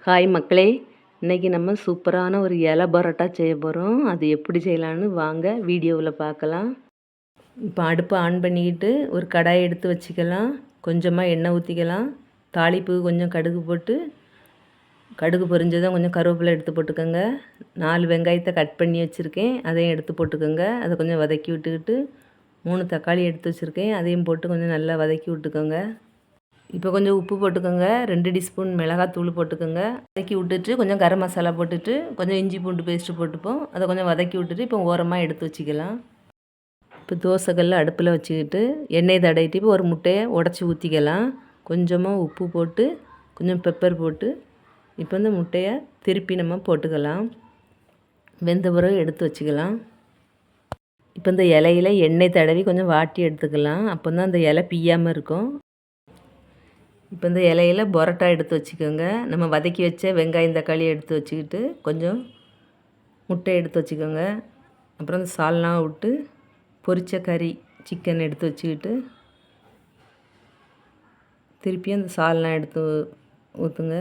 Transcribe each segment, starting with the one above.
Hi மக்களே, இன்றைக்கி நம்ம சூப்பரான ஒரு இலை பரோட்டா செய்ய போகிறோம். அது எப்படி செய்யலான்னு வாங்க வீடியோவில் பார்க்கலாம். இப்போ அடுப்பை ஆன் பண்ணிக்கிட்டு ஒரு கடாயை எடுத்து வச்சுக்கலாம். கொஞ்சமாக எண்ணெய் ஊற்றிக்கலாம். தாளிப்பு கொஞ்சம் கடுகு போட்டு, கடுகு பொரிஞ்சதும் கொஞ்சம் கருவேப்பிலை எடுத்து போட்டுக்கோங்க. 4 வெங்காயத்தை கட் பண்ணி வச்சுருக்கேன், அதையும் எடுத்து போட்டுக்கோங்க. அதை கொஞ்சம் வதக்கி விட்டுக்கிட்டு 3 தக்காளி எடுத்து வச்சுருக்கேன், அதையும் போட்டு கொஞ்சம் நல்லா வதக்கி விட்டுக்கோங்க. இப்போ கொஞ்சம் உப்பு போட்டுக்கோங்க, 2 டீஸ்பூன் மிளகாத்தூள் போட்டுக்கோங்க. வதக்கி விட்டுட்டு கொஞ்சம் கரம் மசாலா போட்டுட்டு கொஞ்சம் இஞ்சி பூண்டு பேஸ்ட்டு போட்டுப்போம். அதை கொஞ்சம் வதக்கி விட்டுட்டு இப்போ ஓரமாக எடுத்து வச்சுக்கலாம். இப்போ தோசைக்கல்ல அடுப்பில் வச்சுக்கிட்டு எண்ணெய் தடவிட்டு இப்போ ஒரு முட்டையை உடச்சி ஊற்றிக்கலாம். கொஞ்சமாக உப்பு போட்டு கொஞ்சம் பெப்பர் போட்டு இப்போ இந்த முட்டையை திருப்பி நம்ம போட்டுக்கலாம். வெந்த பிறகு எடுத்து வச்சுக்கலாம். இப்போ இந்த இலையில் எண்ணெய் தடவி கொஞ்சம் வாட்டி எடுத்துக்கலாம். அப்போ தான் அந்த இலை பிய்யாமல் இருக்கும். இப்போ இந்த இலையில் பரோட்டா எடுத்து வச்சுக்கோங்க. நம்ம வதக்கி வச்ச வெங்காயம் தக்காளி எடுத்து வச்சுக்கிட்டு கொஞ்சம் முட்டை எடுத்து வச்சுக்கோங்க. அப்புறம் இந்த சால்னா விட்டு பொரிச்ச கறி சிக்கன் எடுத்து வச்சுக்கிட்டு திருப்பியும் அந்த சால்னா எடுத்து ஊற்றுங்க.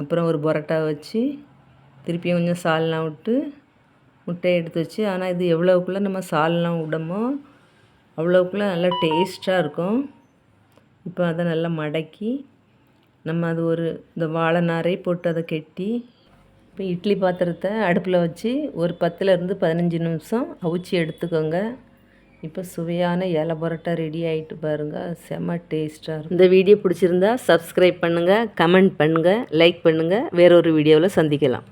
அப்புறம் ஒரு பரோட்டா வச்சு திருப்பியும் கொஞ்சம் சால்னா விட்டு முட்டையை எடுத்து வச்சு, ஆனால் இது எவ்வளோக்குள்ளே நம்ம சால்னா விடமோ அவ்வளோக்குள்ளே நல்லா டேஸ்ட்டாக இருக்கும். இப்போ அதை நல்லா மடக்கி நம்ம அது ஒரு இந்த வாழை நாரை போட்டு அதை கெட்டி இப்போ இட்லி பாத்திரத்தை அடுப்பில் வச்சு ஒரு 10லேருந்து 15 நிமிஷம் அவிச்சி எடுத்துக்கோங்க. இப்போ சுவையான இலை பரோட்டா ரெடி ஆகிட்டு பாருங்கள், செம்ம டேஸ்ட்டாக இருக்கும். இந்த வீடியோ பிடிச்சிருந்தா சப்ஸ்கிரைப் பண்ணுங்கள், கமெண்ட் பண்ணுங்கள், லைக் பண்ணுங்கள். வேறொரு வீடியோவில் சந்திக்கலாம்.